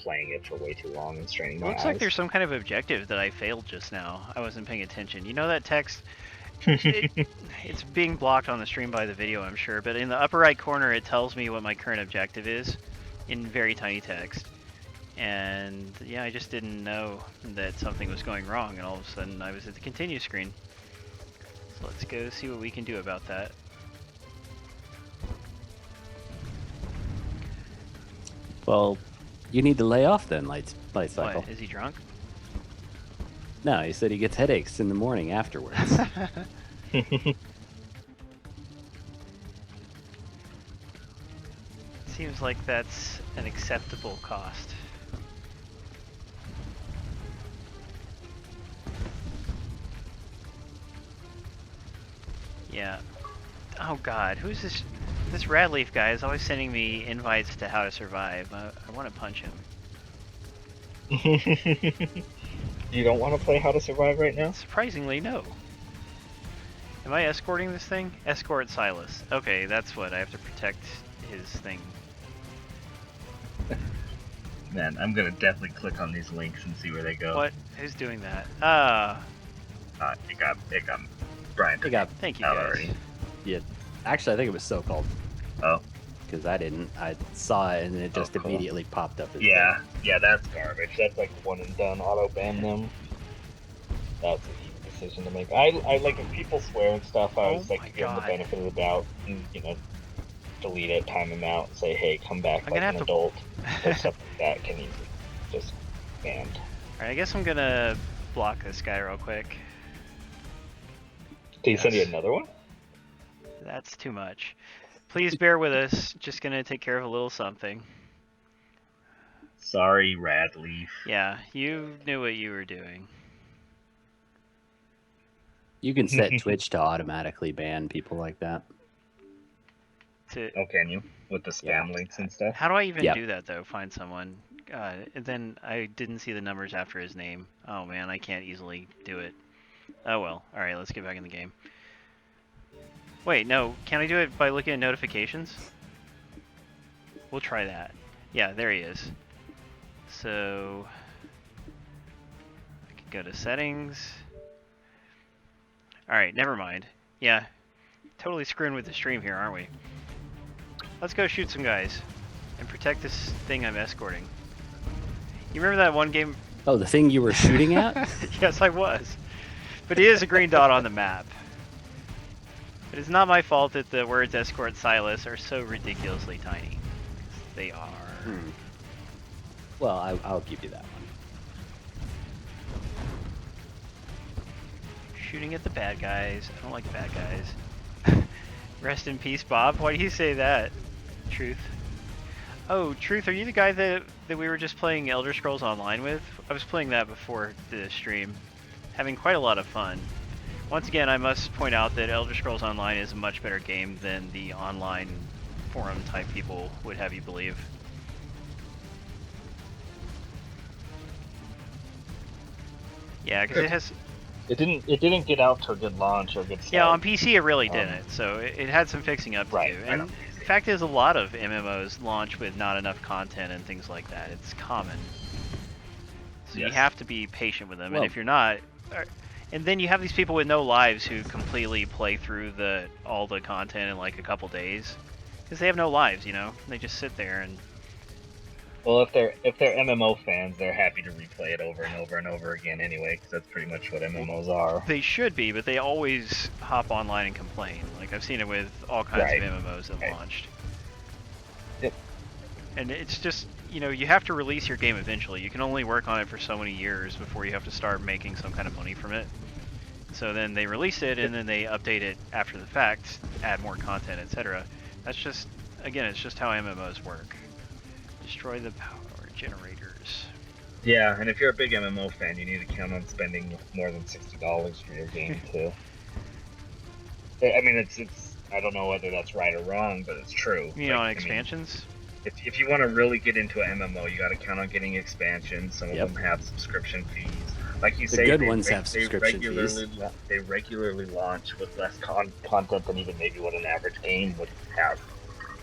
playing it for way too long and straining my Looks eyes. like there's some kind of objective that I failed just now. I wasn't paying attention. You know that text? It's being blocked on the stream by the video, I'm sure, but in the upper right corner it tells me what my current objective is in very tiny text. And yeah, I just didn't know that something was going wrong, and all of a sudden I was at the continue screen. So let's go see what we can do about that. Well, you need to lay off then, Light Cycle. What, is he drunk? No, he said he gets headaches in the morning afterwards. Seems like that's an acceptable cost. Yeah. Oh god, who's this? This Radleaf guy is always sending me invites to How to Survive. I want to punch him. You don't want to play How to Survive right now? Surprisingly, no. Am I escorting this thing? Escort Silas. Okay, that's what. I have to protect his thing. Man, I'm gonna definitely click on these links and see where they go. What? Who's doing that? It got Brian. It got Thank you out guys. already. Yeah, actually, I think it was so called. Oh. Because I didn't. I saw it and it just cool. immediately popped up. As Yeah, that's garbage. That's like one and done. Auto ban them. That's an easy decision to make. I like if people swear and stuff. I always Oh like my to give them the God. benefit of the doubt and delete it, time them out, say hey, come back I'm like gonna an have to- adult. So stuff like that can easily just banned. Alright, I guess I'm gonna block this guy real quick. Did he send you Yes. another one? That's too much. Please bear with us. Just gonna take care of a little something. Sorry, Radleaf. Yeah, you knew what you were doing. You can set Twitch to automatically ban people like that. To Oh, can you? With the spam links and stuff? How do I even Yep. do that though? Find someone. And then I didn't see the numbers after his name. Oh man, I can't easily do it. Oh well. Alright, let's get back in the game. Wait, no. Can I do it by looking at notifications? We'll try that. Yeah, there he is. So I could go to settings. Alright, never mind. Yeah. Totally screwing with the stream here, aren't we? Let's go shoot some guys and protect this thing I'm escorting. You remember that one game? Oh, the thing you were shooting at? Yes, I was. But he is a green dot on the map. It is not my fault that the words escort Silas are so ridiculously tiny. They are. Well, I'll give you that one. Shooting at the bad guys. I don't like bad guys. Rest in peace, Bob. Why do you say that? Truth. Oh, Truth, are you the guy that we were just playing Elder Scrolls Online with? I was playing that before the stream. Having quite a lot of fun. Once again, I must point out that Elder Scrolls Online is a much better game than the online forum type people would have you believe. Yeah, because it has... It didn't get out to a good launch or a good start. Yeah, on PC it really didn't, so it had some fixing up to Right, do. right And on the fact is, a lot of MMOs launch with not enough content and things like that. It's common. So you Yes. have to be patient with them, Well- and if you're not... And then you have these people with no lives who completely play through all the content in like a couple days. Because they have no lives, you know? They just sit there and... Well, if they're MMO fans, they're happy to replay it over and over and over again anyway, because that's pretty much what MMOs are. They should be, but they always hop online and complain. Like, I've seen it with all kinds Right. of MMOs that Right. launched. Yep. And it's just, you know, you have to release your game eventually. You can only work on it for so many years before you have to start making some kind of money from it. So then they release it, and then they update it after the fact, add more content, etc. That's just, again, it's just how MMOs work. Destroy the power generators. Yeah, and if you're a big MMO fan, you need to count on spending more than $60 for your game too. I mean, it's I don't know whether that's right or wrong, but it's true. You know, on I mean, expansions? if you want to really get into an MMO, you got to count on getting expansions. Some Yep. of them have subscription fees. Like you The say, good they, ones they, have they subscription regularly, fees. They regularly launch with less content than even maybe what an average game would have.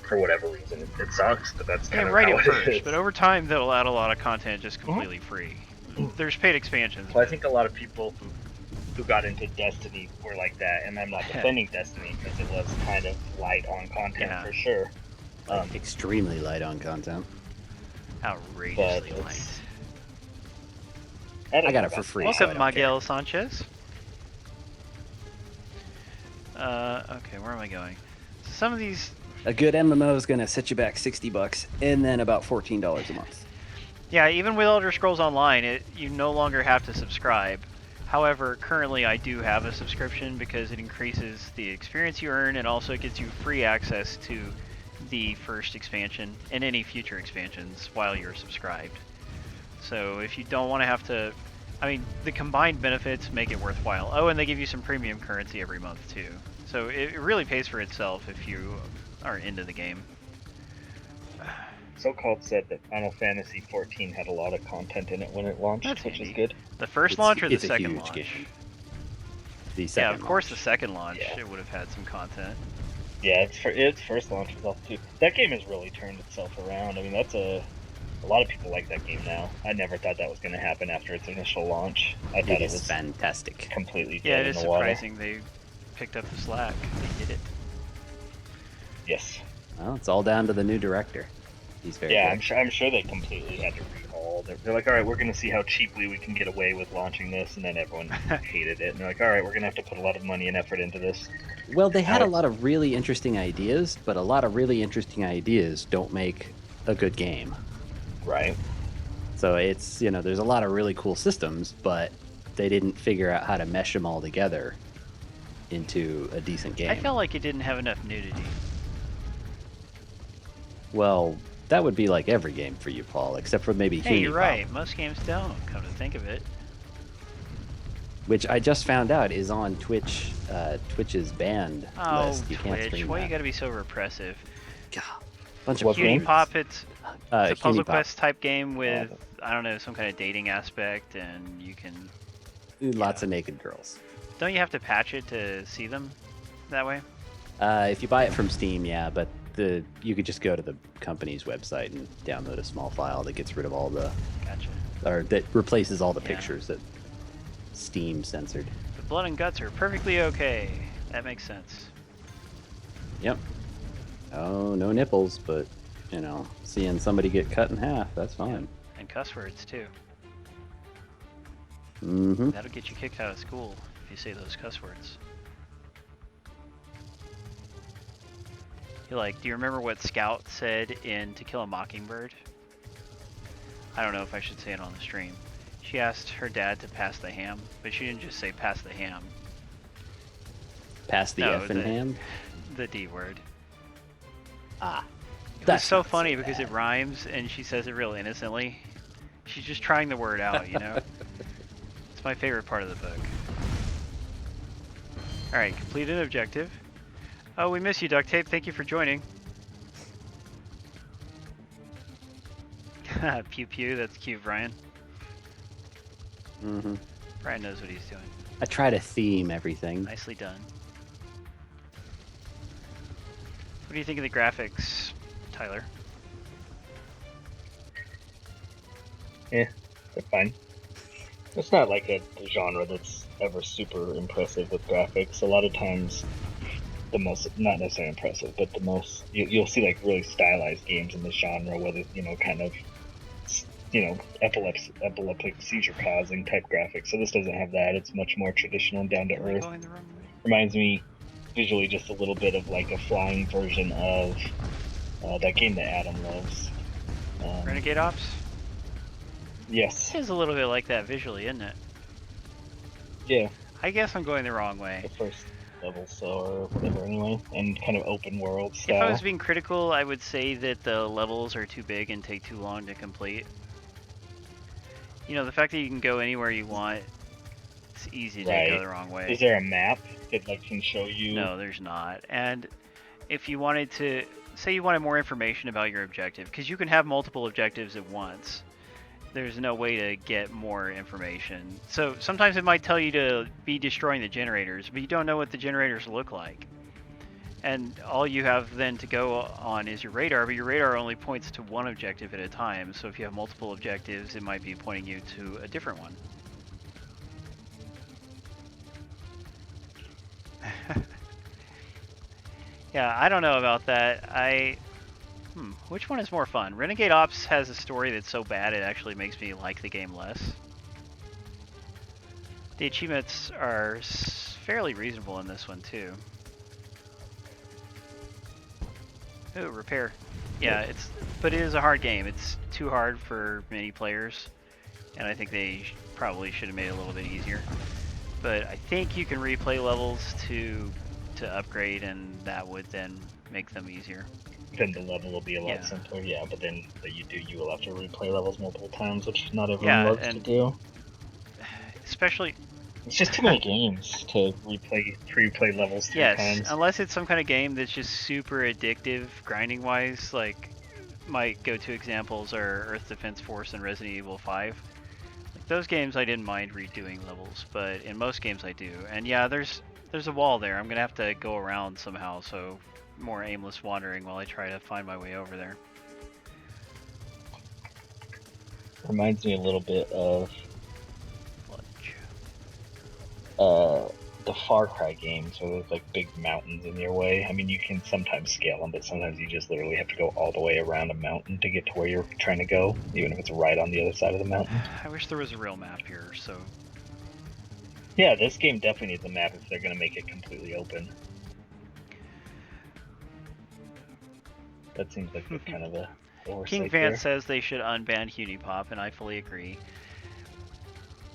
for whatever reason. It sucks, but that's Yeah, kind of right how at it first, is. but over time they'll add a lot of content just completely free. There's paid expansions. Well, I think a lot of people who got into Destiny were like that, and I'm not defending Destiny because it was kind of light on content Yeah. for sure. Extremely light on content. Outrageously But light. I got it for free. so I Welcome, don't care. Miguel Sanchez. Okay, where am I going? So some of these, A good MMO is gonna set you back $60 and then about $14 a month. yeah, even with Elder Scrolls Online, you no longer have to subscribe. However, currently I do have a subscription because it increases the experience you earn and also gets you free access to the first expansion and any future expansions while you're subscribed. So if you don't want to have to, I mean, the combined benefits make it worthwhile. Oh, and they give you some premium currency every month too. So it really pays for itself if you are into the game. So-called said that Final Fantasy 14 had a lot of content in it when it launched, That's which handy. is good. The first It's- launch or the it's a second huge launch? game. The Yeah, second of course launch. the second launch Yeah. it would have had some content. Yeah, its first launch was off too. That game has really turned itself around. I mean, that's a lot of people like that game now. I never thought that was going to happen after its initial launch. I thought It it is was fantastic. completely Yeah, dead it in is the water. surprising they picked up the slack. They did it. Yes. Well, it's all down to the new director. He's very Yeah, good. I'm sure they completely had to rehaul. They're like, all right, we're going to see how cheaply we can get away with launching this, and then everyone hated it. And they're like, all right, we're going to have to put a lot of money and effort into this. Well, they had a lot of really interesting ideas, but a lot of really interesting ideas don't make a good game. Right. So it's, there's a lot of really cool systems, but they didn't figure out how to mesh them all together into a decent game. I felt like it didn't have enough nudity. Well, that would be like every game for you, Paul, except for maybe Hey, you're Hunipop, right. Most games don't, come to think of it. which I just found out is on Twitch. Twitch's banned Oh, list. You can't Twitch, stream why that. you gotta be so repressive? God, bunch What of game? nerds. Hunipop, it's a Puzzle Hunipop. Quest type game with, I don't know, some kind of dating aspect, and you can... Lots of naked girls. Don't you have to patch it to see them that way? If you buy it from Steam, yeah, but you could just go to the company's website and download a small file that gets rid of all the, Gotcha. or that replaces all the Yeah. pictures that Steam censored. The blood and guts are perfectly okay. That makes sense. Yep. Oh, no nipples, but seeing somebody get cut in half, that's fine. And cuss words, too. Mm-hmm. That'll get you kicked out of school if you say those cuss words. You're like, do you remember what Scout said in To Kill a Mockingbird? I don't know if I should say it on the stream. She asked her dad to pass the ham, but she didn't just say pass the ham, Pass the No, effing hand. the D word. Ah. It was That's so not funny so because bad. it rhymes and she says it real innocently. She's just trying the word out, It's my favorite part of the book. Alright, completed objective. Oh, we miss you, Duct Tape. Thank you for joining. Pew pew, that's cute, Brian. Mm-hmm. Brian knows what he's doing. I try to theme everything. Nicely done. What do you think of the graphics, Tyler? They're fine. It's not like a genre that's ever super impressive with graphics. A lot of times, the most, not necessarily impressive, but the most, you'll see like really stylized games in this genre, whether, kind of, epileptic seizure causing type graphics. So this doesn't have that. It's much more traditional and down to Am I earth. going the wrong way? Reminds me visually just a little bit of like a flying version of that game that Adam loves. Renegade Ops? Yes. It is a little bit like that visually, isn't it? Yeah. I guess I'm going the wrong way. The first level, so or whatever, anyway, and kind of open world If style. I was being critical, I would say that the levels are too big and take too long to complete. The fact that you can go anywhere you want, it's easy to go Right. the wrong way. Is there a map that like can show you? No, there's not. And if you wanted to, say you wanted more information about your objective, because you can have multiple objectives at once, there's no way to get more information. So sometimes it might tell you to be destroying the generators, but you don't know what the generators look like. And all you have then to go on is your radar, but your radar only points to one objective at a time. So if you have multiple objectives, it might be pointing you to a different one. Yeah, I don't know about that. Which one is more fun? Renegade Ops has a story that's so bad it actually makes me like the game less. The achievements are fairly reasonable in this one too. Ooh, repair. Yeah, but it is a hard game. It's too hard for many players, and I think they probably should have made it a little bit easier. But I think you can replay levels to upgrade, and that would then make them easier. Then the level will be a lot simpler, yeah. But then you will have to replay levels multiple times, which not everyone loves to do. Especially, it's just too many games to replay levels 3 times. Yes, unless it's some kind of game that's just super addictive, grinding-wise. Like, my go-to examples are Earth Defense Force and Resident Evil 5. Like, those games I didn't mind redoing levels, but in most games I do. And yeah, there's a wall there. I'm gonna have to go around somehow, so more aimless wandering while I try to find my way over there. Reminds me a little bit of the Far Cry games where there's like big mountains in your way. I mean, you can sometimes scale them, but sometimes you just literally have to go all the way around a mountain to get to where you're trying to go, even if it's right on the other side of the mountain. I wish there was a real map here, so... Yeah, this game definitely needs a map if they're going to make it completely open. That seems like kind of a oversight. King Vance says they should unban Hunipop, and I fully agree.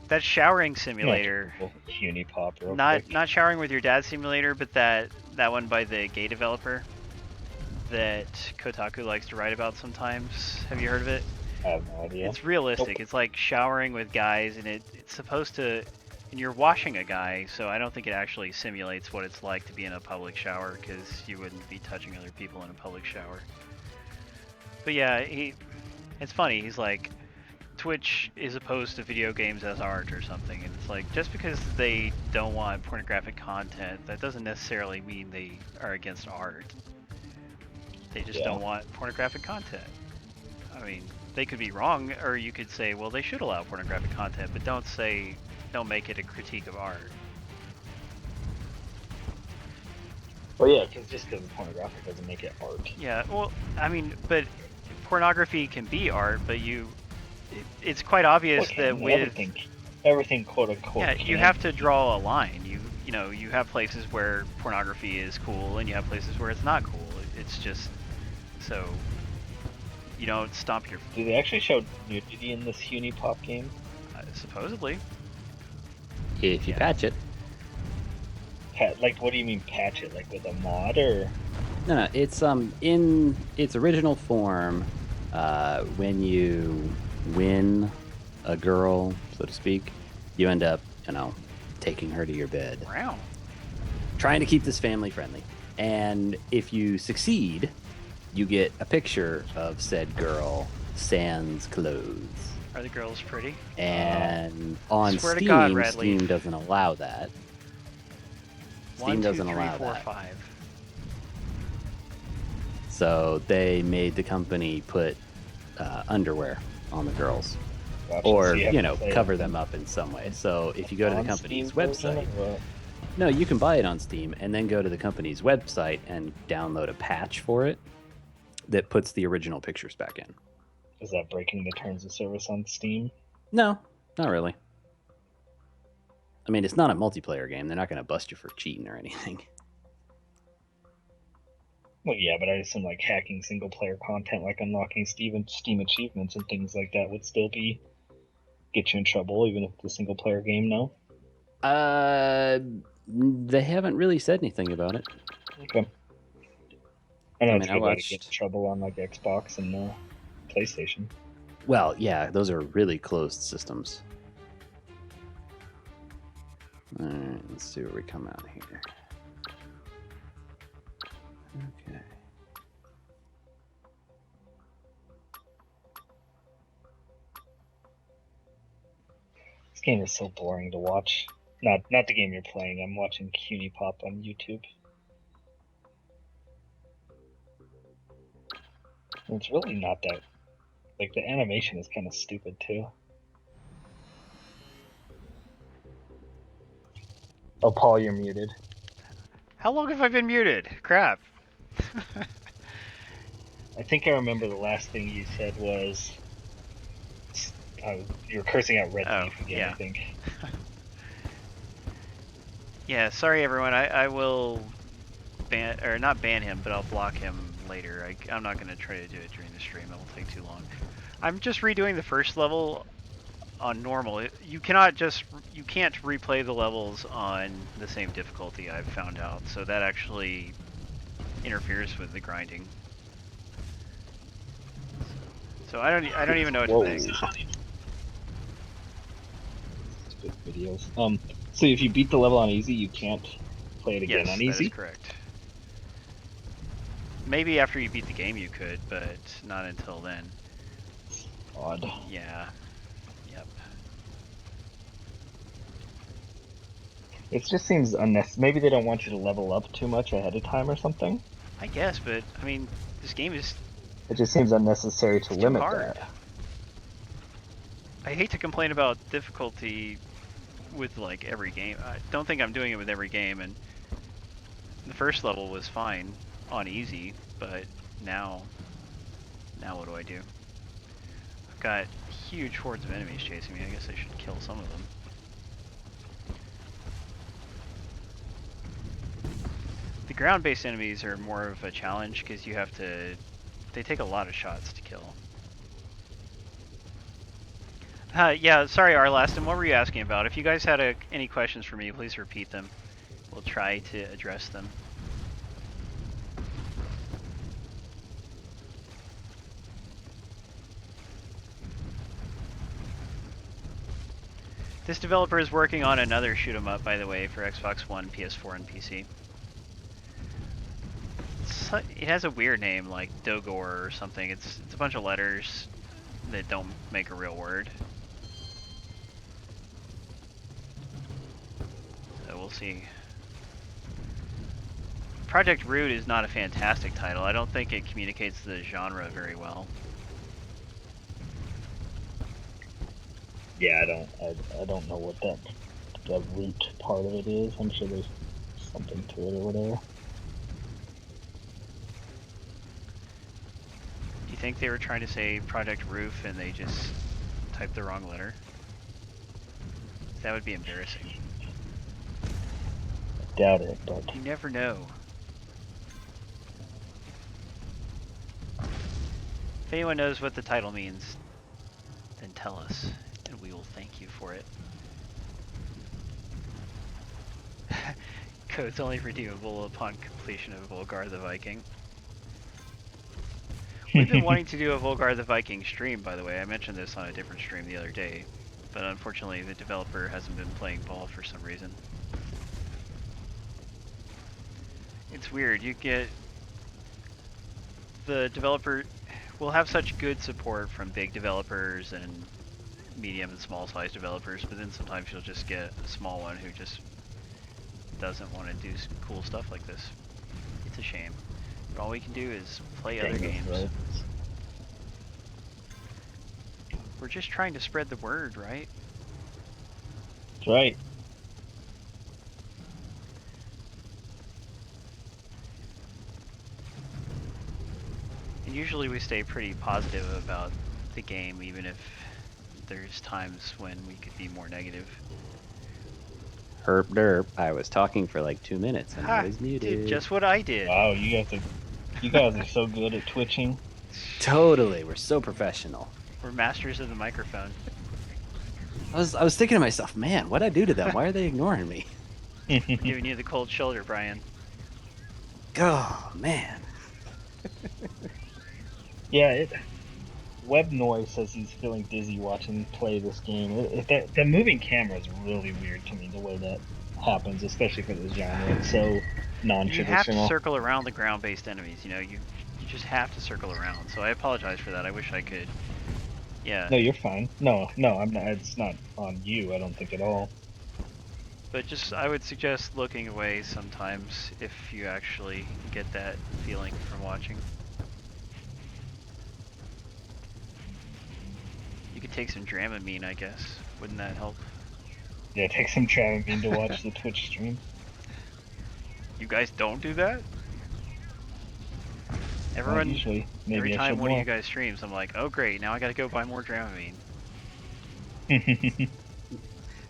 That showering simulator, Hunipop, not showering with your dad simulator, but that one by the gay developer that Kotaku likes to write about sometimes. Have you heard of it? I have no idea. It's realistic. Nope. It's like showering with guys, and it's supposed to, and you're washing a guy, so I don't think it actually simulates what it's like to be in a public shower, because you wouldn't be touching other people in a public shower. But yeah, it's funny. He's like, Twitch is opposed to video games as art or something, and it's like, just because they don't want pornographic content, that doesn't necessarily mean they are against art. They just don't want pornographic content. I mean, they could be wrong, or you could say, well, they should allow pornographic content, but don't make it a critique of art. Well, yeah, just because it's pornographic doesn't make it art. Yeah, well, I mean, but pornography can be art, but it's quite obvious that with everything quote unquote. Yeah, you have to draw a line. You have places where pornography is cool, and you have places where it's not cool. It's just so you don't stomp your. Do they actually show nudity in this Hunipop game? Supposedly. If you patch it. Like, what do you mean patch it? Like with a mod or? No, it's in its original form. When you win a girl, so to speak, you end up, taking her to your bed. Wow. Trying to keep this family friendly. And if you succeed, you get a picture of said girl sans clothes. Are the girls pretty? And on Swear to Steam, God, Red Steam Leaf. doesn't allow that. Steam doesn't allow 1, 2, 3, 4, that. 5. So they made the company put underwear on the girls. Gotcha. Or, So cover them up in some way. So if you go to the company's website... No, you can buy it on Steam and then go to the company's website and download a patch for it that puts the original pictures back in. Is that breaking the terms of service on Steam? No, not really. I mean, it's not a multiplayer game. They're not going to bust you for cheating or anything. Well, yeah, but I assume like hacking single-player content, like unlocking Steam achievements and things like that, would still get you in trouble, even if it's a single-player game. No. They haven't really said anything about it. Okay. I know it's a good way to watched... get in trouble on like Xbox and PlayStation. Well, yeah, those are really closed systems. All right, let's see where we come out here. Okay. This game is so boring to watch. Not the game you're playing. I'm watching Hunipop on YouTube. It's really not that. Like, the animation is kind of stupid, too. Oh, Paul, you're muted. How long have I been muted? Crap. I think I remember the last thing you said was... you were cursing out Red Oh, Thief again, yeah. I think. Yeah, sorry everyone. I will ban, or not ban him, but I'll block him later. I'm not going to try to do it during the stream. It will take too long. I'm just redoing the first level on normal. You can't replay the levels on the same difficulty, I've found out. So that actually interferes with the grinding. So I don't even know what to think. Good videos. So if you beat the level on easy, you can't play it again on Yes, that easy? is correct. Maybe after you beat the game you could, but not until then. Odd. Yeah. Yep. It just seems unnecessary. Maybe they don't want you to level up too much ahead of time or something? I guess, but I mean, this game is It just seems unnecessary to too limit hard. that. I hate to complain about difficulty with like every game. I don't think I'm doing it with every game, and the first level was fine on easy, but now what do I do? I've got huge hordes of enemies chasing me. I guess I should kill some of them. The ground-based enemies are more of a challenge because they take a lot of shots to kill. Yeah, sorry, Arlaston, what were you asking about? If you guys had any questions for me, please repeat them. We'll try to address them. This developer is working on another shoot 'em up, by the way, for Xbox One, PS4, and PC. It has a weird name, like Dogor or something. It's a bunch of letters that don't make a real word. So we'll see. Project Root is not a fantastic title. I don't think it communicates the genre very well. Yeah, I don't know what the root part of it is. I'm sure there's something to it or whatever. Do you think they were trying to say Project Roof and they just typed the wrong letter? That would be embarrassing. I doubt it, but... You never know. If anyone knows what the title means, then tell us, and we will thank you for it. Code's only redeemable upon completion of Volgar the Viking. We've been wanting to do a Volgar the Viking stream, by the way. I mentioned this on a different stream the other day, but unfortunately the developer hasn't been playing ball for some reason. It's weird, the developer will have such good support from big developers and medium and small size developers, but then sometimes you'll just get a small one who just doesn't want to do cool stuff like this. It's a shame. But all we can do is play other games. Right? We're just trying to spread the word, right? That's right. And usually we stay pretty positive about the game, even if there's times when we could be more negative. Herp derp. I was talking for like 2 minutes and I was muted. Did just what I did. Wow, you guys are so good at twitching. Totally. We're so professional. We're masters of the microphone. I was thinking to myself, man, what'd I do to them? Why are they ignoring me? Giving you the cold shoulder, Brian. Oh, man. Yeah, Web Noise says he's feeling dizzy watching play this game. That moving camera is really weird to me, the way that happens, especially for this genre. It's so non-traditional. You have to circle around the ground-based enemies, you know, you just have to circle around. So I apologize for that. I wish I could. Yeah. No, you're fine. No, I'm not. It's not on you, I don't think at all. But I would suggest looking away sometimes if you actually get that feeling from watching. could take some Dramamine, I guess. Wouldn't that help? Yeah, take some Dramamine to watch the Twitch stream. You guys don't do that? Not Everyone, usually. Maybe every I time should one of more. you guys streams, I'm like, oh great, now I gotta go buy more Dramamine.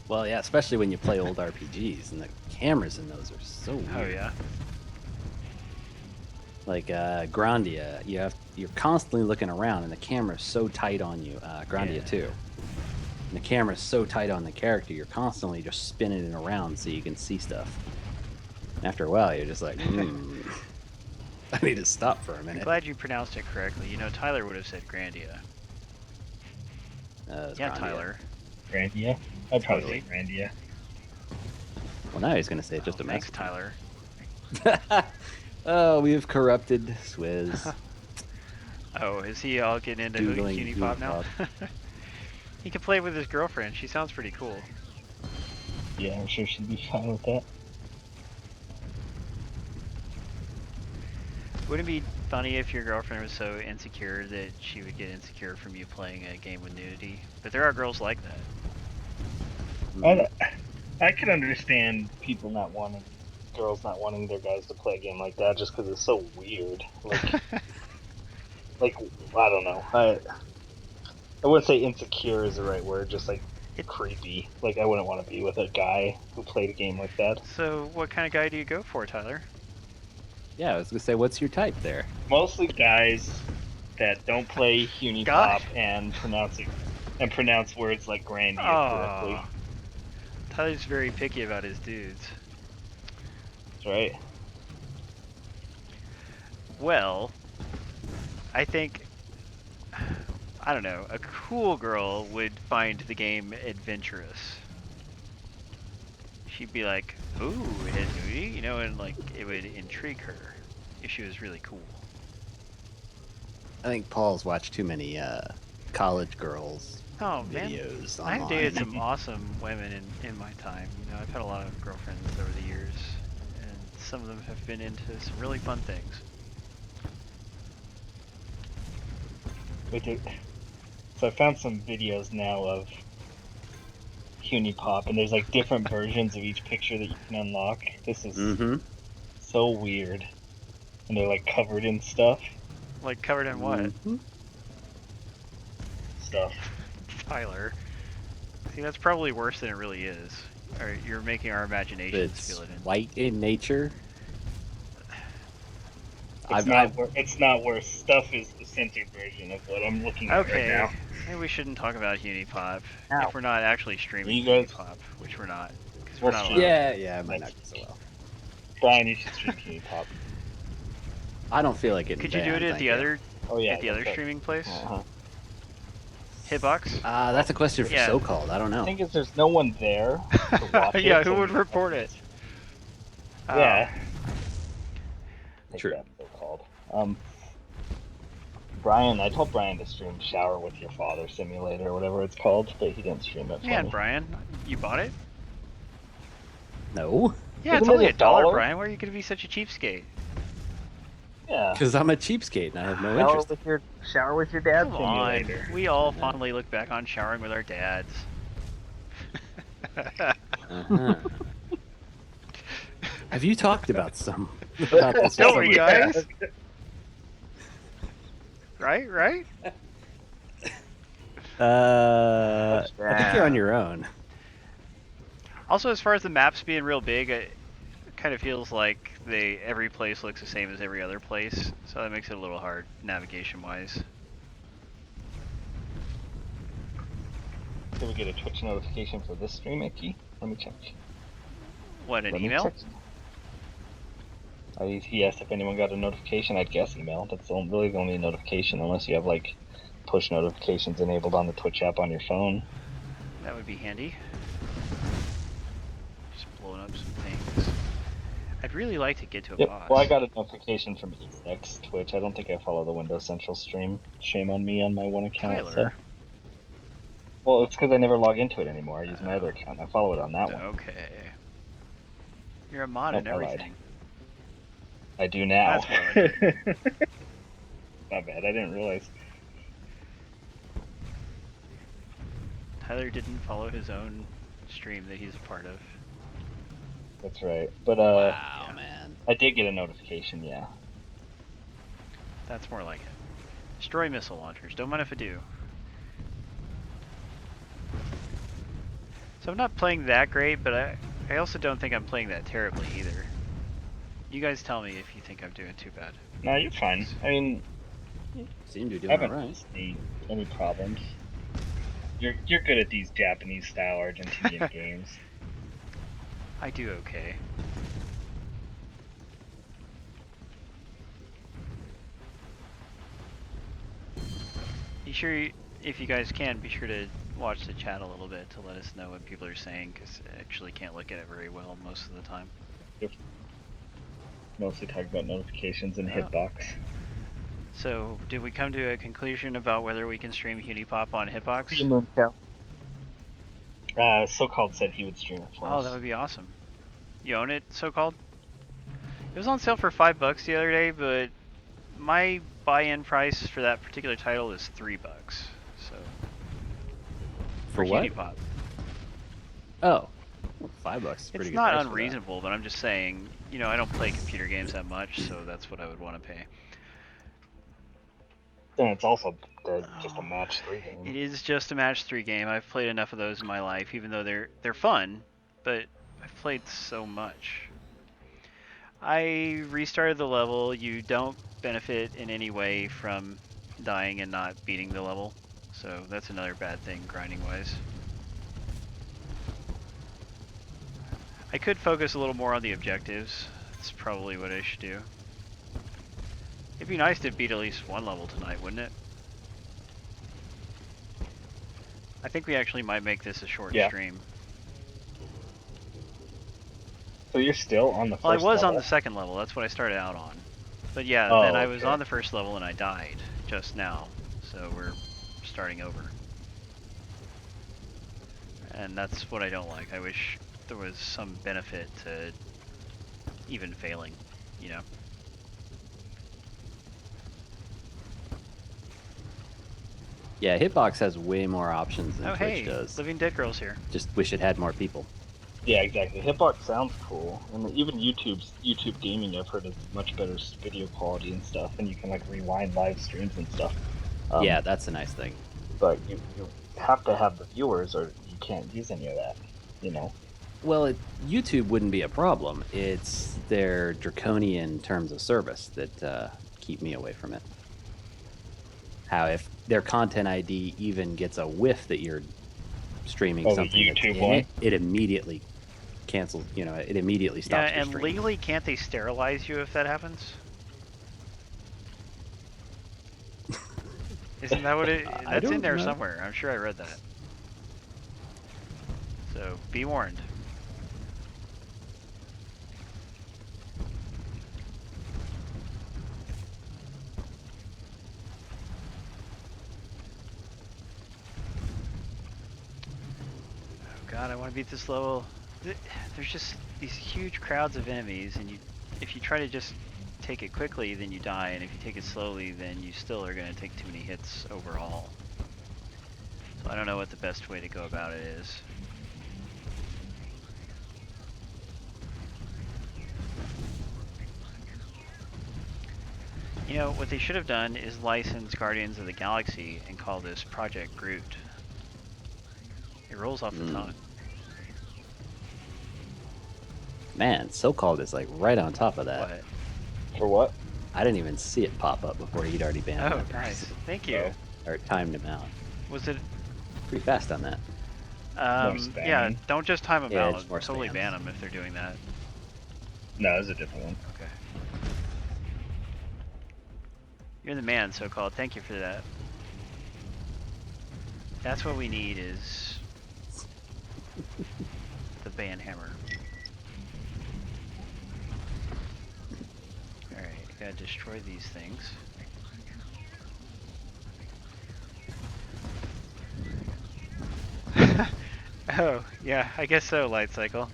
Well, yeah, especially when you play old RPGs and the cameras in those are so weird. Oh yeah. Like Grandia, you're constantly looking around and the camera's so tight on you. Grandia Yeah. 2. And the camera's so tight on the character, you're constantly just spinning it around so you can see stuff. And after a while, you're just like, I need to stop for a I'm minute. glad you pronounced it correctly. You know, Tyler would have said Grandia. It's Yeah, Grandia. Tyler. Grandia? I'd probably say Grandia. Well, now he's going to say just a Thanks, message. Tyler. Oh, we have corrupted Swizz. Oh, is he all getting into Doodling Cutie Pop now? He can play with his girlfriend. She sounds pretty cool. Yeah, I'm sure she'd be fine with that. Wouldn't it be funny if your girlfriend was so insecure that she would get insecure from you playing a game with nudity? But there are girls like that. I can understand people not wanting, girls not wanting their guys to play a game like that just because it's so weird. Like, I don't know. I wouldn't say insecure is the right word, just like creepy. Like, I wouldn't want to be with a guy who played a game like that. So, what kind of guy do you go for, Tyler? Yeah, I was going to say, what's your type there? Mostly guys that don't play Hunipop God. and pronounce words like Grandia correctly. Aw. Tyler's very picky about his dudes. That's right. Well, I think, I don't know, a cool girl would find the game adventurous. She'd be like, ooh, it has nudity, you know, and like, it would intrigue her if she was really cool. I think Paul's watched too many college girls Oh man, videos I've online. dated some awesome women in my time. You know, I've had a lot of girlfriends over the years, and some of them have been into some really fun things. So I found some videos now of Hunipop, and there's like different versions of each picture that you can unlock. This is Mm-hmm. so weird. And they're like covered in stuff. Like, covered in what? Mhm. Stuff. Tyler. See, that's probably worse than it really is. Or you're making our imaginations It's feel it in. white in nature. It's not worse. Stuff is the censored version of what I'm looking at Okay, right now. maybe we shouldn't talk about Hunipop Ow. if we're not actually streaming You guys- Hunipop, which we're not, because We'll we're not stream- allowed. Yeah, it might not go so well. Brian, you should stream Hunipop. I don't feel like it. Could you do it at the other Oh yeah. at the other that's it. streaming place? Uh-huh. Hitbox? That's a question for Yeah. so-called. I don't The know. thing is, there's no one there to watch it. Yeah, who so- would report it? Yeah. Take True. that, so-called. Brian, I told Brian to stream Shower with Your Father Simulator or whatever it's called, but he didn't stream it for Man, me. Brian, you bought it? No, Yeah, it's Isn't it only $1, $1? Brian. Why are you gonna be such a cheapskate? Yeah. because I'm a cheapskate and I have no Shower interest. with your Dad Come on. Simulator. We all fondly look back on showering with our dads. Uh-huh. Have you talked about this? Don't we, with someone? guys? Right? I think you're on your own. Also, as far as the maps being real big, it kind of feels like every place looks the same as every other place, so that makes it a little hard navigation-wise. Did we get a Twitch notification for this stream, Icky? Let me check. What, an Let me email? check. He asked if anyone got a notification. I'd guess email. That's really the only notification, unless you have like push notifications enabled on the Twitch app on your phone. That would be handy. Just blowing up some things. I'd really like to get to a Yep. boss. Well, I got a notification from EX Twitch. I don't think I follow the Windows Central stream. Shame on me on my one account. Tyler. So. Well, it's because I never log into it anymore. I use my other account. I follow it on that one. Okay. You're a mod Nope, and I lied. everything. I do now. That's more Not bad. I didn't realize. Tyler didn't follow his own stream that he's a part of. That's right. But Wow, Yeah. man. I did get a notification. Yeah. That's more like it. Destroy missile launchers. Don't mind if I do. So I'm not playing that great, but I also don't think I'm playing that terribly either. You guys tell me if you think I'm doing too bad. No, you're fine. I mean, Seem to be I doing haven't alright. seen any problems. You're good at these Japanese style Argentinian games. I do okay. Be sure, if you guys can, be sure to watch the chat a little bit to let us know what people are saying, because I actually can't look at it very well most of the time. Mostly talking about notifications and Oh. hitbox. So, did we come to a conclusion about whether we can stream Unipop on Hitbox? So-called said he would stream it for Oh, us. that would be awesome. You own it, so-called? It was on sale for $5 the other day, but my buy-in price for that particular title is $3. So For what? Unipop. Oh. Well, $5 is pretty It's good not price for that. unreasonable, but I'm just saying, you know, I don't play computer games that much, so that's what I would want to pay. And it's also just a match 3 game. It is just a match 3 game. I've played enough of those in my life, even though they're fun, but I've played so much. I restarted the level. You don't benefit in any way from dying and not beating the level, so that's another bad thing grinding wise. I could focus a little more on the objectives. That's probably what I should do. It'd be nice to beat at least one level tonight, wouldn't it? I think we actually might make this a short stream. So you're still on the first Well, I was level? on the second level. That's what I started out on. But yeah, Oh, then I was okay. on the first level and I died just now. So we're starting over. And that's what I don't like. I wish there was some benefit to even failing, you know? Yeah, Hitbox has way more options than Oh Twitch hey, does. Living Dead Girl's here. Just wish it had more people. Yeah, exactly. Hitbox sounds cool, and even YouTube gaming, I've heard is much better video quality and stuff, and you can like rewind live streams and stuff. Yeah, that's a nice thing. But you have to have the viewers, or you can't use any of that. You know. Well, YouTube wouldn't be a problem. It's their draconian terms of service that keep me away from it. How if their content ID even gets a whiff that you're streaming Oh, the something that's YouTube in one? it immediately cancels. You know, it immediately Yeah, stops your and stream. legally, can't they sterilize you if that happens? Isn't that what it? I That's in don't there know. somewhere. I'm sure I read that. So be warned. Oh god, I want to beat this level. There's just these huge crowds of enemies, and if you try to just take it quickly, then you die, and if you take it slowly, then you still are going to take too many hits overall. So I don't know what the best way to go about it is. You know, what they should have done is license Guardians of the Galaxy and call this Project Groot. It rolls off the tongue. Man, so-called is like right on top of that. What? For what? I didn't even see it pop up before he'd already banned Oh, that nice. person. Thank you. Oh. Or timed him out. Was it? Pretty fast on that. spam. Yeah, don't just time them Yeah, out. it's more Totally spams. ban them if they're doing that. No, it's a different one. Okay. You're the man, so-called. Thank you for that. That's what we need is the ban hammer. Alright, gotta destroy these things. Oh, yeah, I guess so, Light Cycle.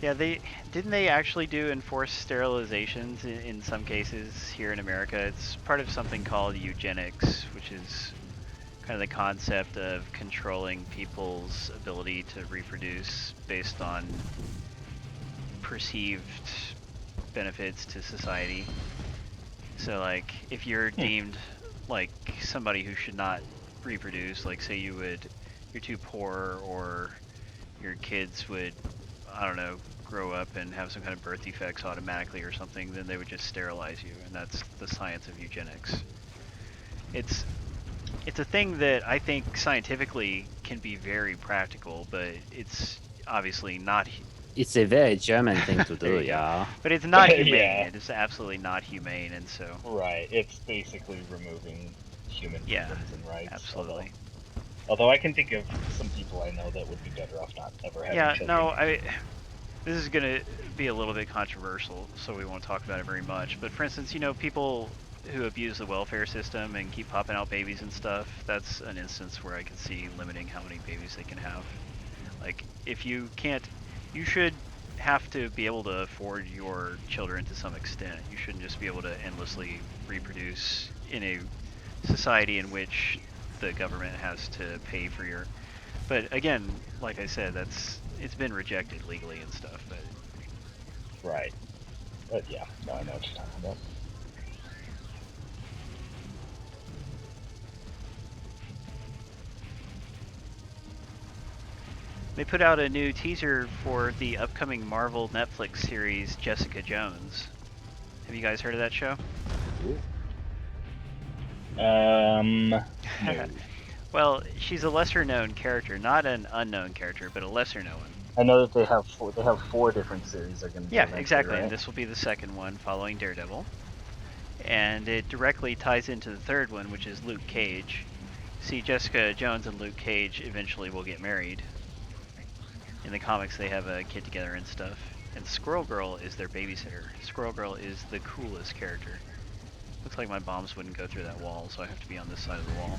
Yeah, didn't they actually do enforced sterilizations in some cases here in America? It's part of something called eugenics, which is kind of the concept of controlling people's ability to reproduce based on perceived benefits to society. So like if you're deemed like somebody who should not reproduce, like say you're too poor, or your kids would, I don't know, grow up and have some kind of birth defects automatically or something, then they would just sterilize you, and that's the science of eugenics. It's a thing that I think scientifically can be very practical, but it's obviously not. It's a very German thing to There do, you go. yeah. But it's not humane. Yeah. It is absolutely not humane, and so Right. It's basically removing human Yeah, freedoms and rights. absolutely. Although I can think of some people I know that would be better off not ever having Yeah, children. no, this is gonna be a little bit controversial, so we won't talk about it very much. But for instance, you know, people who abuse the welfare system and keep popping out babies and stuff, that's an instance where I can see limiting how many babies they can have. Like, if you can't, you should have to be able to afford your children to some extent. You shouldn't just be able to endlessly reproduce in a society in which the government has to pay for your. But again, like I said, it's been rejected legally and stuff. But Right. But yeah, no, I know what you're talking about. they put out a new teaser for the upcoming Marvel Netflix series Jessica Jones. Have you guys heard of that show? No. Well, she's a lesser-known character, not an unknown character, but a lesser-known one. I know that they have four different series they're going to do. Yeah, eventually, exactly. right? And this will be the second one following Daredevil. And it directly ties into the third one, which is Luke Cage. See, Jessica Jones and Luke Cage eventually will get married. In the comics, they have a kid together and stuff. And Squirrel Girl is their babysitter. Squirrel Girl is the coolest character. Looks like my bombs wouldn't go through that wall, so I have to be on this side of the wall.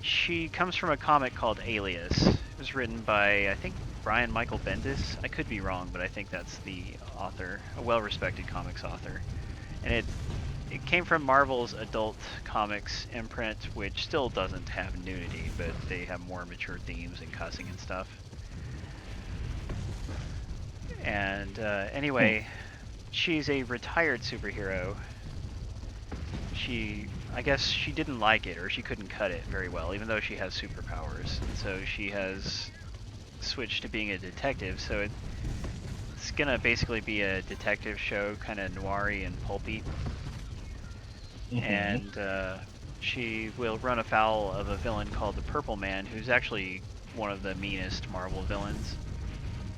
She comes from a comic called Alias. It was written by, I think, Brian Michael Bendis. I could be wrong, but I think that's the author, a well-respected comics author. And it came from Marvel's Adult Comics imprint, which still doesn't have nudity, but they have more mature themes and cussing and stuff. And anyway, she's a retired superhero. I guess she didn't like it, or she couldn't cut it very well, even though she has superpowers. And so she has switched to being a detective, so it's gonna basically be a detective show, kind of noir-y and pulpy. Mhm. And she will run afoul of a villain called the Purple Man, who's actually one of the meanest Marvel villains.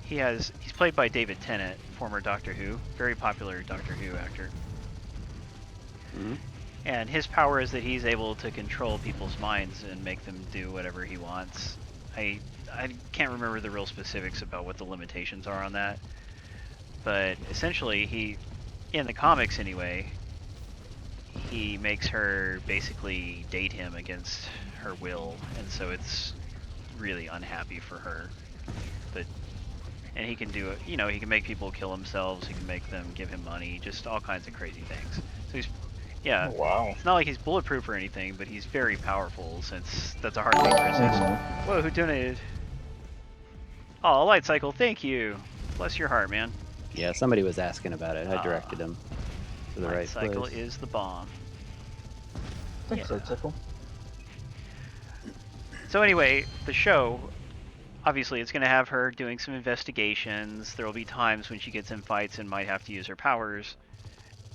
He's played by David Tennant, former Doctor Who, very popular Doctor Who actor. Mhm. And his power is that he's able to control people's minds and make them do whatever he wants. I can't remember the real specifics about what the limitations are on that, but essentially in the comics anyway, he makes her basically date him against her will, and so it's really unhappy for her. And he can do it, you know, he can make people kill themselves, he can make them give him money, just all kinds of crazy things. So yeah, Oh, wow. it's not like he's bulletproof or anything, but he's very powerful, since that's a hard thing to resist. Whoa, who donated? Oh, Light Cycle, thank you. Bless your heart, man. Yeah, somebody was asking about it. I directed him to the Light right Cycle place. is the bomb. Thanks, Yeah. Tickle. So anyway, the show, obviously it's going to have her doing some investigations. There will be times when she gets in fights and might have to use her powers.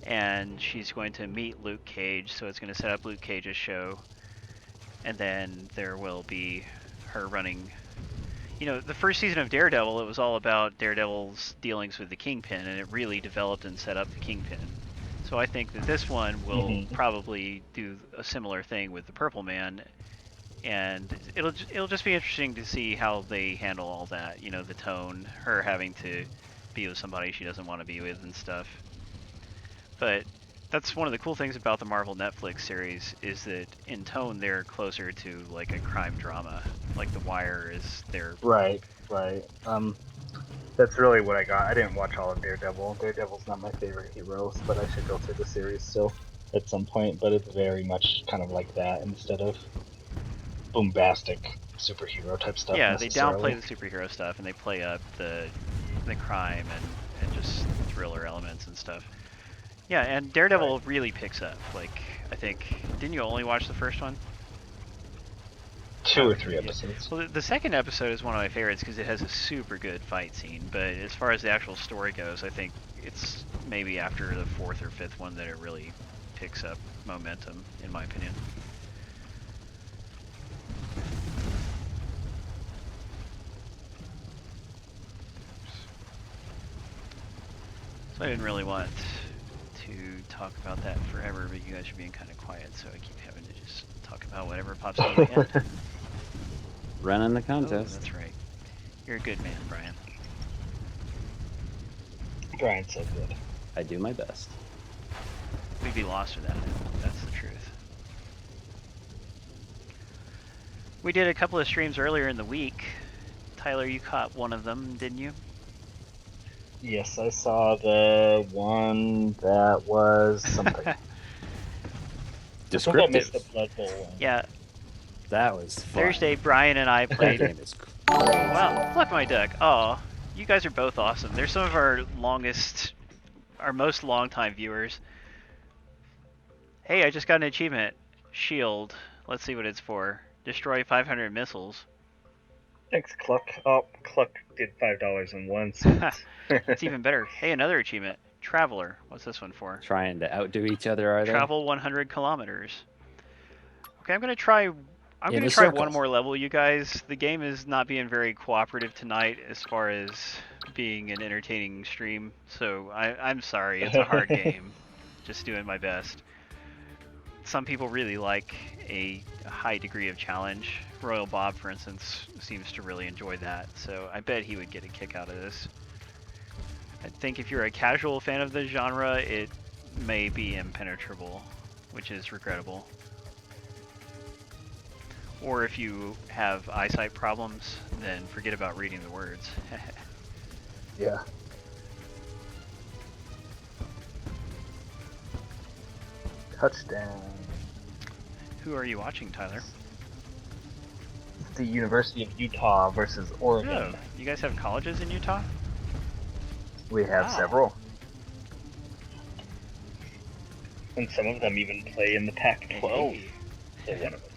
And she's going to meet Luke Cage, so it's going to set up Luke Cage's show. And then there will be her running. You know, the first season of Daredevil, it was all about Daredevil's dealings with the Kingpin, and it really developed and set up the Kingpin. So I think that this one will probably do a similar thing with the Purple Man, and it'll just be interesting to see how they handle all that. You know, the tone, her having to be with somebody she doesn't want to be with and stuff. But that's one of the cool things about the Marvel Netflix series, is that in tone they're closer to like a crime drama. Like The Wire is their Right. That's really what I got. I didn't watch all of Daredevil. Daredevil's not my favorite hero, but I should go through the series still at some point. But it's very much kind of like that instead of bombastic superhero type stuff. Yeah, they necessarily. downplay the superhero stuff and they play up the crime and just thriller elements and stuff. Yeah, and Daredevil really picks up. Like, I think, didn't you only watch the first one? 2 or 3 episodes. Well, the second episode is one of my favorites because it has a super good fight scene. But as far as the actual story goes, I think it's maybe after the 4th or 5th one that it really picks up momentum, in my opinion. So I didn't really want to talk about that forever, but you guys are being kind of quiet, so I keep having to just talk about whatever pops into my head. Running the Oh, contest. that's right. You're a good man, Brian. Brian's so good. I do my best. We'd be lost without him. That's the truth. We did a couple of streams earlier in the week. Tyler, you caught one of them, didn't you? Yes, I saw the one that was something. I think I Descriptive. missed the Blood Bowl one. Yeah, That was fun. Thursday, Brian and I That played. game is Wow, look my duck. Oh, you guys are both awesome. They're some of our most long-time viewers. Hey, I just got an achievement. Shield. Let's see what it's for. Destroy 500 missiles. Thanks, Cluck. Oh, Cluck did $5.01. It's even better. Hey, another achievement. Traveler. What's this one for? trying to outdo each other, are they? Travel 100 kilometers. Okay, I'm gonna try. I'm In gonna a try circle. one more level, you guys. The game is not being very cooperative tonight as far as being an entertaining stream. So I'm sorry. It's a hard game. Just doing my best. Some people really like a high degree of challenge. Royal Bob, for instance, seems to really enjoy that. So I bet he would get a kick out of this. I think if you're a casual fan of the genre, it may be impenetrable, which is regrettable. Or if you have eyesight problems, then forget about reading the words. Yeah. Touchdown. Who are you watching, Tyler? The University of Utah versus Oregon. Oh, you guys have colleges in Utah? We have Wow. several. And some of them even play in the Pac-12. Hey. So one of them.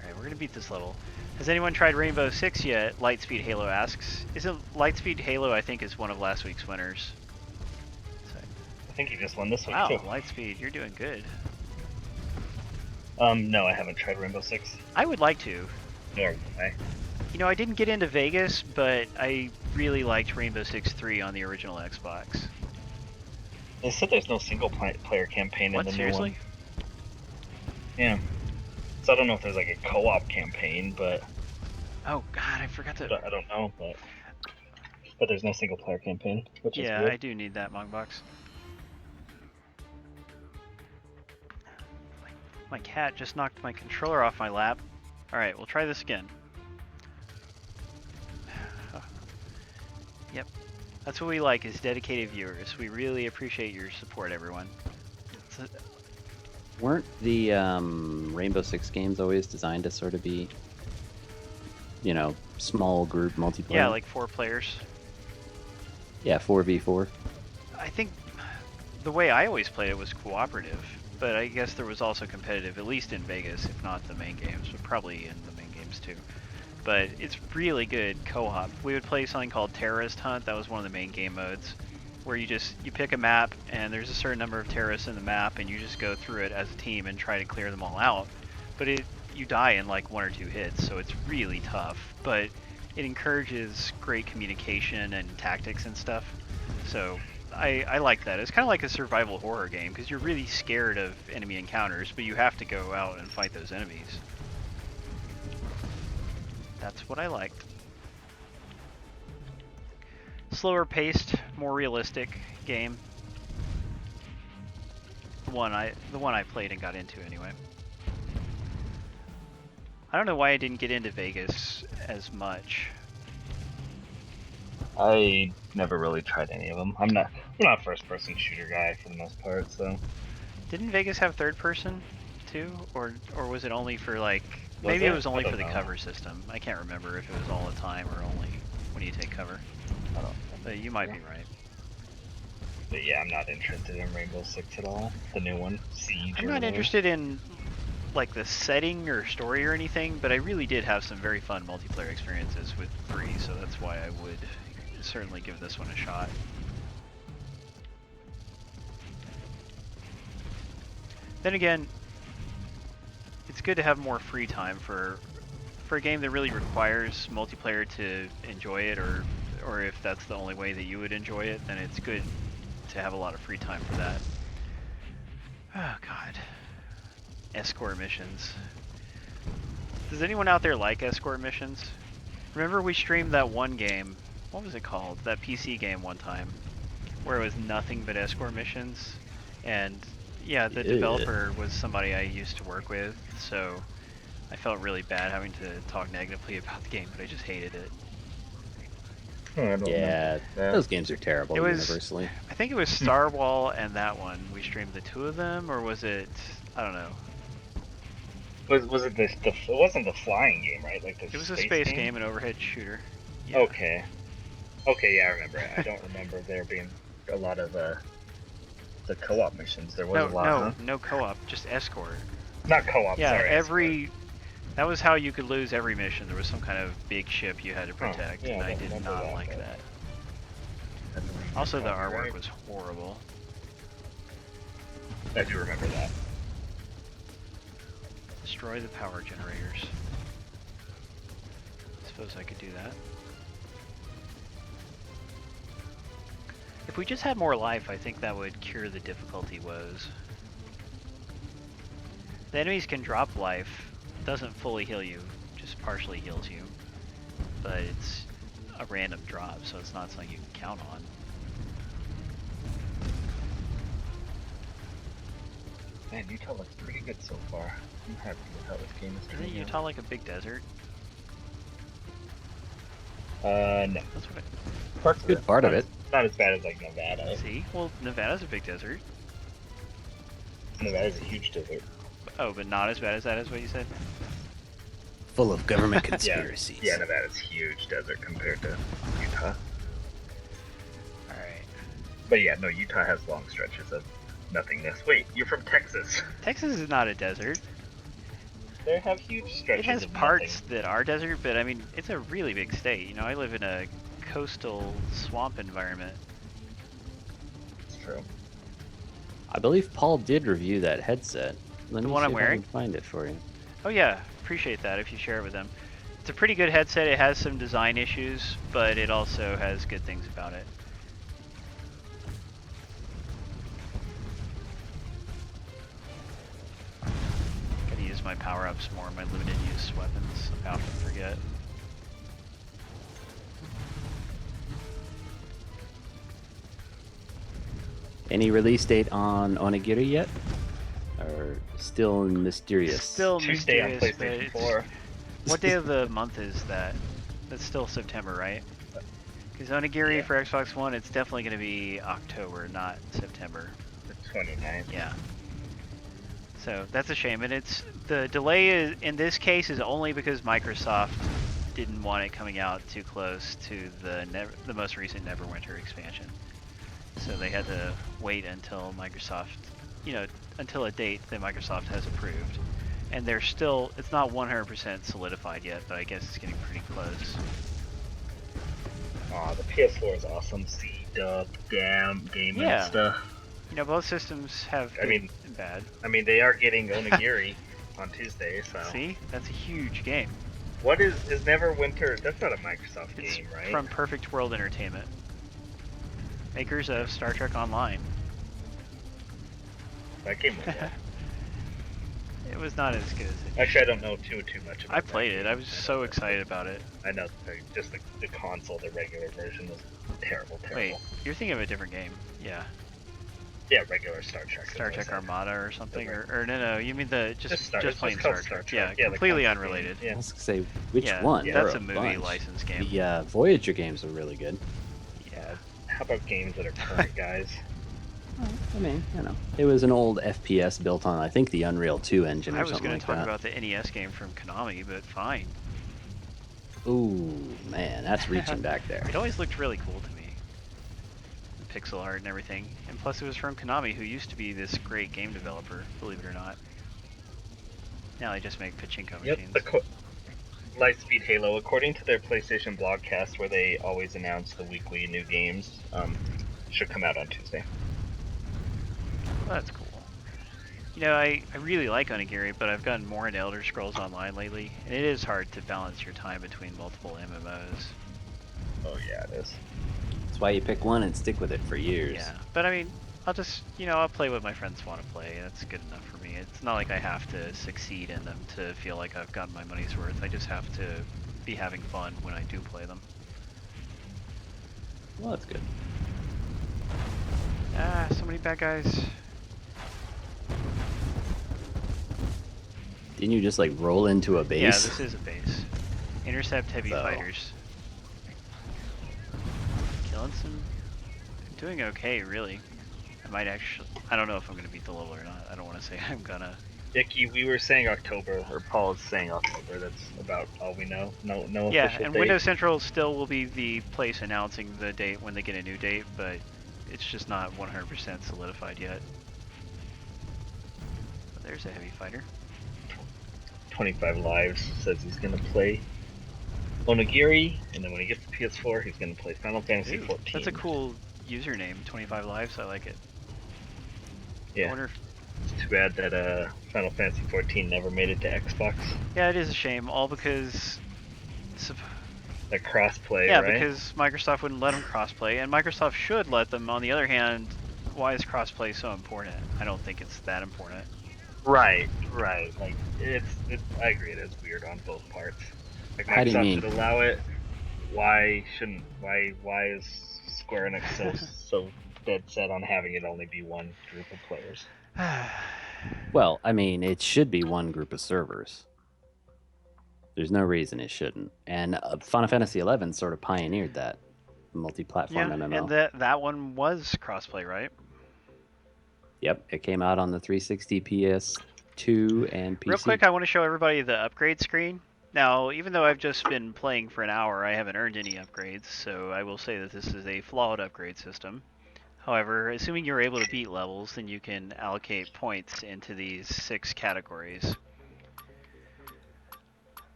Alright, we're gonna beat this level. Has anyone tried Rainbow Six yet? Lightspeed Halo asks. Isn't Lightspeed Halo, I think, is one of last week's winners? So, I think you just won this week wow, too. Lightspeed, you're doing good. No, I haven't tried Rainbow Six. I would like to. Nor will I. You know, I didn't get into Vegas, but I really liked Rainbow Six 3 on the original Xbox. They said there's no single player campaign What, in the seriously? new one. Yeah. So I don't know if there's like a co-op campaign, but Oh god, I forgot to... I don't know. But there's no single player campaign, which Yeah, is weird. I do need that Mongbox. My cat just knocked my controller off my lap. Alright, we'll try this again. Yep. That's what we like, is dedicated viewers. We really appreciate your support, everyone. Weren't the Rainbow Six games always designed to sort of be, you know, small group multiplayer? Yeah, like 4 players. Yeah, 4v4. I think the way I always played it was cooperative, but I guess there was also competitive, at least in Vegas, if not the main games, but probably in the main games too. But it's really good co-op. We would play something called Terrorist Hunt. That was one of the main game modes, where you pick a map and there's a certain number of terrorists in the map and you just go through it as a team and try to clear them all out. But you die in like 1 or 2 hits, so it's really tough. But it encourages great communication and tactics and stuff. So I like that. It's kind of like a survival horror game because you're really scared of enemy encounters, but you have to go out and fight those enemies. That's what I liked. Slower paced, more realistic game. The one I played and got into anyway. I don't know why I didn't get into Vegas as much. I never really tried any of them. I'm not a first-person shooter guy for the most part, so. Didn't Vegas have third person too, or was it only for like? Was Maybe it it? was I only don't for the know. cover system. I can't remember if it was all the time or only when you take cover. I don't. But you might be right. But yeah, I'm not interested in Rainbow Six at all. The new one, Siege. I'm or not whatever. interested in like the setting or story or anything, but I really did have some very fun multiplayer experiences with 3, so that's why I would certainly give this one a shot. Then again, it's good to have more free time for a game that really requires multiplayer to enjoy it, or if that's the only way that you would enjoy it, then it's good to have a lot of free time for that. Oh god. Escort missions. Does anyone out there like escort missions? Remember we streamed that one game, what was it called? That PC game one time, where it was nothing but escort missions, and yeah, the developer was somebody I used to work with, so I felt really bad having to talk negatively about the game, but I just hated it. Oh, I don't Yeah, know. those games are terrible It was- universally. I think it was Star Wall and that one. We streamed the two of them, or was it? I don't know. Was it the? It wasn't the flying game, right? Like the. It was a space game, an overhead shooter. Yeah. Okay. Okay, yeah, I remember it. I don't remember there being a lot of the co-op missions. There was No, a lot. no, Huh? no co-op, just escort. Not co-op. Yeah, sorry, every. That was how you could lose every mission. There was some kind of big ship you had to protect, yeah, and I I don't did remember not that, like but- that. Escort. Also, the artwork Right? was horrible. I do remember that. Destroy the power generators. Suppose I could do that. If we just had more life, I think that would cure the difficulty woes. The enemies can drop life, doesn't fully heal you, just partially heals you. But it's a random drop, so it's not something you can count on. Man, Utah looks pretty good so far. I'm happy with how this game is Isn't turning out. Utah like a big desert? No. That's what Parts of Good it. part of Not it. as- Not as bad as like Nevada. I see. Well, Nevada's a big desert. Nevada's a huge desert. Oh, but not as bad as that is what you said? Full of government Yeah. conspiracies. Yeah, Nevada's huge desert compared to Utah. Alright. But yeah, no, Utah has long stretches of nothingness. Wait, you're from Texas. Texas is not a desert. They have huge stretches It has of parts that are desert, but I mean, it's a really big state. You know, I live in a coastal swamp environment. nothing. It's true. I believe Paul did review that headset. Let The me one see I'm if I wearing? can find it for you. Oh yeah, appreciate that if you share it with them. It's a pretty good headset. It has some design issues, but it also has good things about it. Gotta use my power-ups more, my limited use weapons. I often forget. Any release date on Onigiri yet? Or still mysterious? Still Tuesday on mysterious, but PlayStation it's- 4. What day of the month is that? That's still September, right? Because Onigiri Yeah. for Xbox One, it's definitely going to be October, not September. The 29th. Yeah. So that's a shame, and it's the delay is in this case is only because Microsoft didn't want it coming out too close to the most recent Neverwinter expansion. So they had to wait until Microsoft, until a date that Microsoft has approved. And they're still, it's not 100% solidified yet, but I guess it's getting pretty close. Aw, the PS4 is awesome. C-Dub, game Yeah. and stuff. Both systems have I good mean- and bad. I mean, they are getting Onigiri on Tuesday, so. See? That's a huge game. What is Neverwinter? That's not a Microsoft It's game, right? from Perfect World Entertainment. Makers of Star Trek Online. That game was awesome. It was not as good as it. Actually, I don't know too much about I that played it. game. I was so know that- excited about it. I know, just the console, the regular version was terrible. Wait, you're thinking of a different game. Yeah. Yeah, regular Star Trek. Star is what I Trek said. Armada or something. Right. Or no, you mean the just It's plain called Star Trek. Trek. Yeah, the completely console unrelated. game. I Yeah. was gonna say, which yeah, one? Yeah, There that's are a movie bunch. license game. The Voyager games are really good. How about games that are current, guys? I mean, it was an old FPS built on, I think, the Unreal 2 engine or I was something going like to talk that. about the NES game from Konami, but fine. Ooh, man, that's reaching back there. It always looked really cool to me. The pixel art and everything. And plus it was from Konami, who used to be this great game developer, believe it or not. Now they just make pachinko machines. Lightspeed Halo, according to their PlayStation blogcast, where they always announce the weekly new games, should come out on Tuesday. Well, that's cool. You know, I really like Onigiri, but I've gotten more into Elder Scrolls Online lately, and it is hard to balance your time between multiple MMOs. Oh yeah, it is. That's why you pick one and stick with it for years. Yeah, but I mean, I'll just, I'll play what my friends want to play, and that's good enough for me. It's not like I have to succeed in them to feel like I've gotten my money's worth. I just have to be having fun when I do play them. Well, that's good. Ah, so many bad guys. Didn't you just, like, roll into a base? Yeah, this is a base. Intercept heavy fighters. Killing some... I'm doing okay, really. I might actually... I don't know if I'm going to beat the level or not. I don't want to say I'm gonna... Dickie, we were saying October, or Paul is saying October. That's about all we know. No Yeah, official and date. Windows Central still will be the place announcing the date when they get a new date, but it's just not 100% solidified yet. But there's a heavy fighter. 25 Lives says he's gonna play Onigiri, and then when he gets to PS4, he's gonna play Final Fantasy Ooh, 14. that's a cool username, 25 Lives. I like it. I Yeah. wonder if... It's too bad that Final Fantasy 14 never made it to Xbox. Yeah, it is a shame. All because... That crossplay, Yeah, right? because Microsoft wouldn't let them crossplay, and Microsoft should let them. On the other hand, why is crossplay so important? I don't think it's that important. Right. Like it's I agree. It is weird on both parts. Like How do you Microsoft mean? should allow it. Why shouldn't? Why is Square Enix so dead set on having it only be one group of players? Well, I mean, it should be one group of servers. There's no reason it shouldn't. And Final Fantasy XI sort of pioneered that multi-platform Yeah, MMO. and that one was crossplay, right? Yep, it came out on the 360, PS2, and PC. Real quick, I want to show everybody the upgrade screen. Now, even though I've just been playing for an hour, I haven't earned any upgrades, so I will say that this is a flawed upgrade system. However, assuming you're able to beat levels, then you can allocate points into these 6 categories.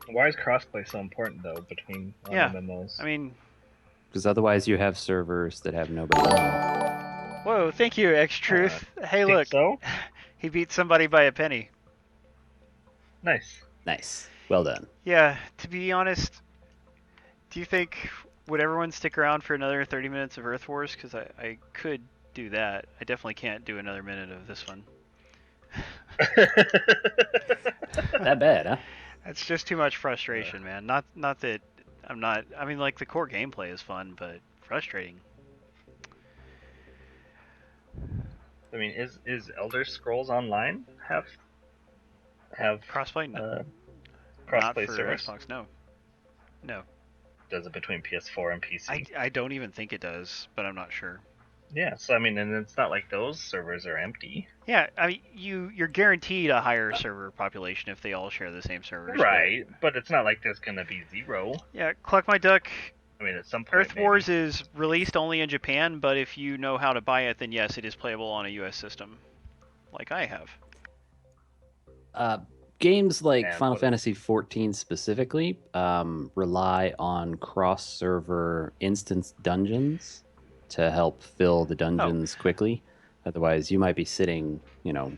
Why is crossplay so important though between Yeah, MMOs? I mean, Because otherwise you have servers that have nobody in them. whoa, thank you, X-Truth. Hey, think look, so? he beat somebody by a penny. Nice. Nice. Well done. Yeah, to be honest, do you think, would everyone stick around for another 30 minutes of Earth Wars? Because I could do that. I definitely can't do another minute of this one. That bad, huh? That's just too much frustration, man. Not that I'm not... I mean, like, the core gameplay is fun, but frustrating. I mean, is Elder Scrolls Online have Crossplay? No. Not crossplay for service? Xbox, no. No. Does it between PS4 and PC? I don't even think it does, but I'm not sure. Yeah, so I mean, and it's not like those servers are empty. Yeah, I mean, you're guaranteed a higher server population if they all share the same servers. Right, but it's not like there's gonna be zero. Yeah, Cluck My Duck, I mean, at some point. Earth Wars is released only in Japan, but if you know how to buy it, then yes, it is playable on a US system. Like I have. Games like And Final what- Fantasy XIV specifically rely on cross-server instance dungeons to help fill the dungeons quickly. Otherwise, you might be sitting,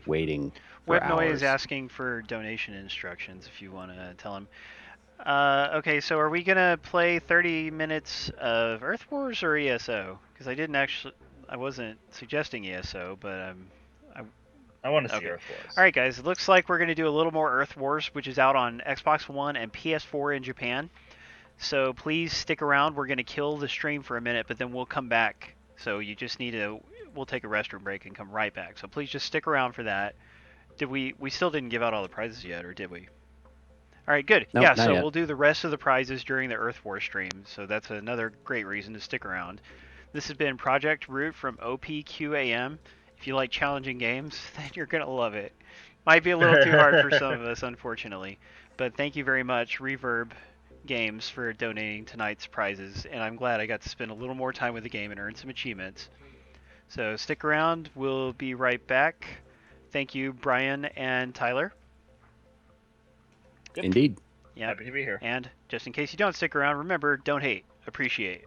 waiting for Webnoy hours. is asking for donation instructions if you want to tell him. Okay, so are we going to play 30 minutes of Earth Wars or ESO? Because I wasn't suggesting ESO, but I want to see Okay. Earth Wars. All right, guys. It looks like we're going to do a little more Earth Wars, which is out on Xbox One and PS4 in Japan. So please stick around. We're going to kill the stream for a minute, but then we'll come back. So you just need to... We'll take a restroom break and come right back. So please just stick around for that. We still didn't give out all the prizes yet, or did we? All right, good. Nope, Yeah, not so yet. we'll do the rest of the prizes during the Earth War stream. So that's another great reason to stick around. This has been Project Root from OPQAM. If you like challenging games, then you're gonna love it. Might be a little too hard for some of us, unfortunately. But thank you very much, Reverb Games, for donating tonight's prizes. And I'm glad I got to spend a little more time with the game and earn some achievements. So stick around. We'll be right back. Thank you, Brian and Tyler. Yep. Indeed. Yep. Happy to be here. And just in case you don't stick around, remember, don't hate, appreciate.